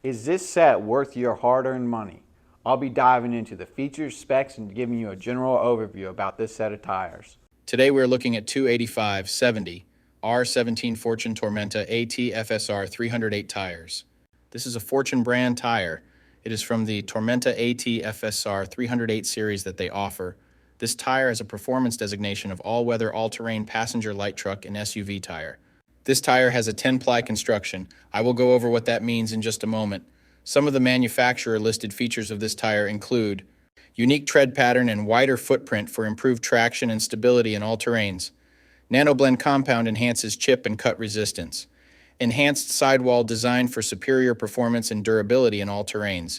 Is this set worth your hard-earned money? I'll be diving into the features, specs, and giving you a general overview about this set of tires. Today we're looking at 285/70 R17 Fortune Tormenta AT FSR 308 tires. This is a Fortune brand tire. It is from the Tormenta AT FSR 308 series that they offer. This tire has a performance designation of all-weather, all-terrain passenger light truck and SUV tire. This tire has a 10-ply construction. I will go over what that means in just a moment. Some of the manufacturer-listed features of this tire include unique tread pattern and wider footprint for improved traction and stability in all terrains. NanoBlend compound enhances chip and cut resistance. Enhanced sidewall design for superior performance and durability in all terrains.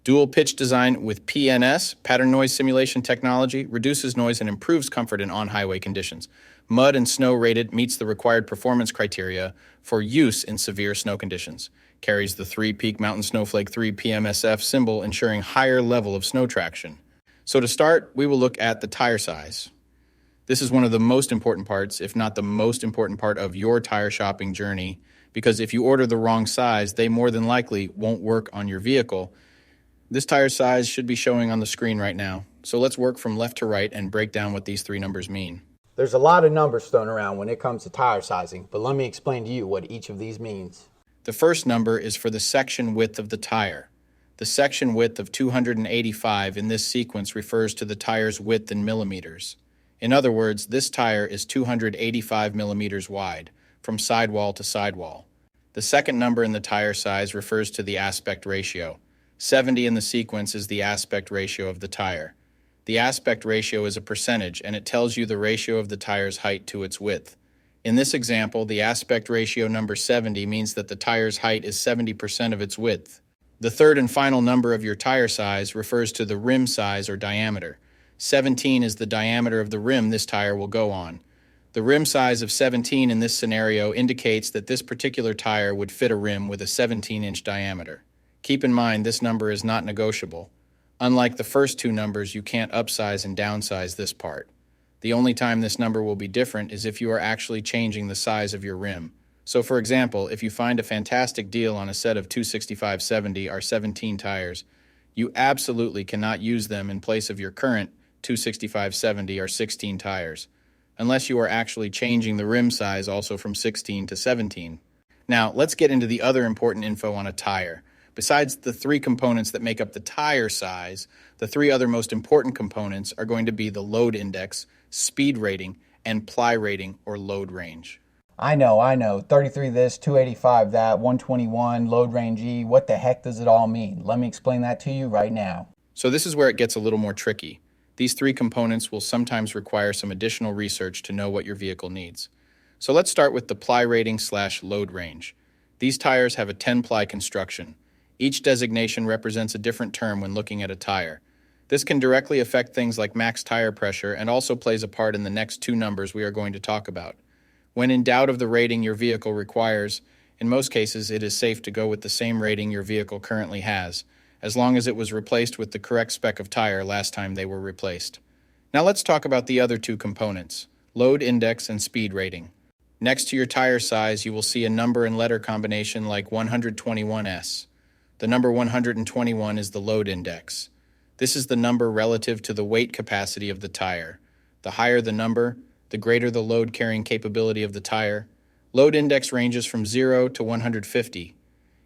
Dual pitch design with PNS, pattern noise simulation technology, reduces noise and improves comfort in on-highway conditions. Mud and snow rated meets the required performance criteria for use in severe snow conditions. Carries the 3-peak Mountain Snowflake 3 PMSF symbol, ensuring higher level of snow traction. So to start, we will look at the tire size. This is one of the most important parts, if not the most important part of your tire shopping journey, because if you order the wrong size, they more than likely won't work on your vehicle. This tire size should be showing on the screen right now. So let's work from left to right and break down what these three numbers mean. There's a lot of numbers thrown around when it comes to tire sizing, but let me explain to you what each of these means. The first number is for the section width of the tire. The section width of 285 in this sequence refers to the tire's width in millimeters. In other words, this tire is 285 millimeters wide, from sidewall to sidewall. The second number in the tire size refers to the aspect ratio. 70 in the sequence is the aspect ratio of the tire. The aspect ratio is a percentage, and it tells you the ratio of the tire's height to its width. In this example, the aspect ratio number 70 means that the tire's height is 70% of its width. The third and final number of your tire size refers to the rim size or diameter. 17 is the diameter of the rim this tire will go on. The rim size of 17 in this scenario indicates that this particular tire would fit a rim with a 17-inch diameter. Keep in mind, this number is not negotiable. Unlike the first two numbers, you can't upsize and downsize this part. The only time this number will be different is if you are actually changing the size of your rim. So for example, if you find a fantastic deal on a set of 265/70 R17 tires, you absolutely cannot use them in place of your current 265/70 R16 tires, unless you are actually changing the rim size also from 16 to 17. Now, let's get into the other important info on a tire. Besides the three components that make up the tire size, the three other most important components are going to be the load index, speed rating, and ply rating or load range. I know. 33 this, 285 that, 121, load range E. What the heck does it all mean? Let me explain that to you right now. So this is where it gets a little more tricky. These three components will sometimes require some additional research to know what your vehicle needs. So let's start with the ply rating/load range. These tires have a 10-ply construction. Each designation represents a different term when looking at a tire. This can directly affect things like max tire pressure and also plays a part in the next two numbers we are going to talk about. When in doubt of the rating your vehicle requires, in most cases it is safe to go with the same rating your vehicle currently has, as long as it was replaced with the correct spec of tire last time they were replaced. Now let's talk about the other two components, load index and speed rating. Next to your tire size, you will see a number and letter combination like 121S. The number 121 is the load index. This is the number relative to the weight capacity of the tire. The higher the number, the greater the load carrying capability of the tire. Load index ranges from 0 to 150.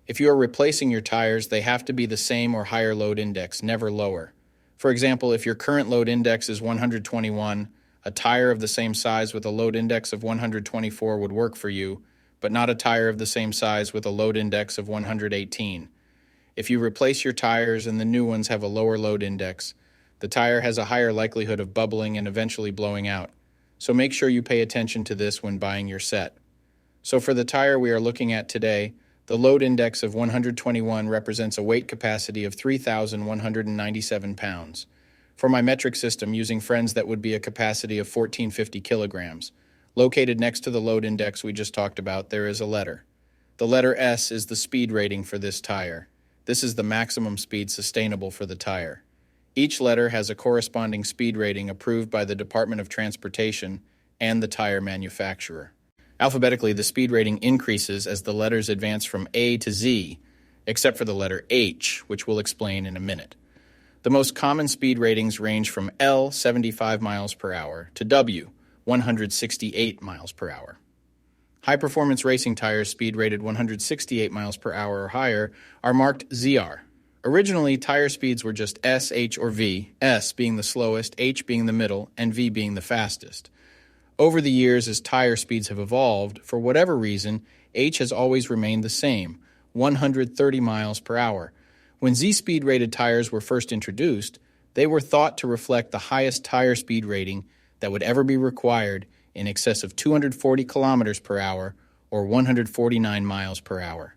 If you are replacing your tires, they have to be the same or higher load index, never lower. For example, if your current load index is 121, a tire of the same size with a load index of 124 would work for you, but not a tire of the same size with a load index of 118. If you replace your tires and the new ones have a lower load index, the tire has a higher likelihood of bubbling and eventually blowing out. So make sure you pay attention to this when buying your set. So for the tire we are looking at today, the load index of 121 represents a weight capacity of 3,197 pounds. For my metric system, using friends, that would be a capacity of 1,450 kilograms. Located next to the load index we just talked about, there is a letter. The letter S is the speed rating for this tire. This is the maximum speed sustainable for the tire. Each letter has a corresponding speed rating approved by the Department of Transportation and the tire manufacturer. Alphabetically, the speed rating increases as the letters advance from A to Z. except for the letter H, which we'll explain in a minute. The most common speed ratings range from L, 75 miles per hour, to W, 168 miles per hour. High-performance racing tires speed rated 168 miles per hour or higher are marked ZR. Originally, tire speeds were just S, H, or V, S being the slowest, H being the middle, and V being the fastest. Over the years, as tire speeds have evolved, for whatever reason, H has always remained the same, 130 miles per hour. When Z-speed rated tires were first introduced, they were thought to reflect the highest tire speed rating that would ever be required, in excess of 240 kilometers per hour or 149 miles per hour.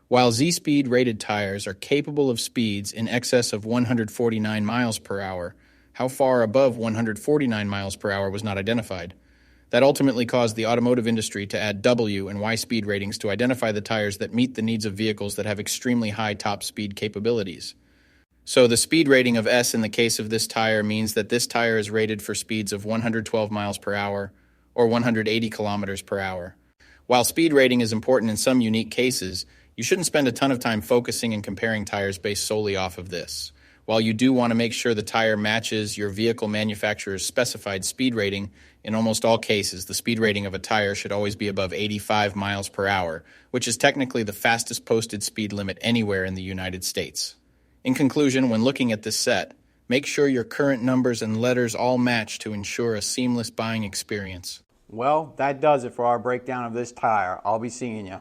While Z-speed rated tires are capable of speeds in excess of 149 miles per hour, how far above 149 miles per hour was not identified. That ultimately caused the automotive industry to add W and Y speed ratings to identify the tires that meet the needs of vehicles that have extremely high top speed capabilities. So the speed rating of S in the case of this tire means that this tire is rated for speeds of 112 miles per hour or 180 kilometers per hour. While speed rating is important in some unique cases, you shouldn't spend a ton of time focusing and comparing tires based solely off of this. While you do want to make sure the tire matches your vehicle manufacturer's specified speed rating, in almost all cases, the speed rating of a tire should always be above 85 miles per hour, which is technically the fastest posted speed limit anywhere in the United States. In conclusion, when looking at this set, make sure your current numbers and letters all match to ensure a seamless buying experience. Well, that does it for our breakdown of this tire. I'll be seeing you.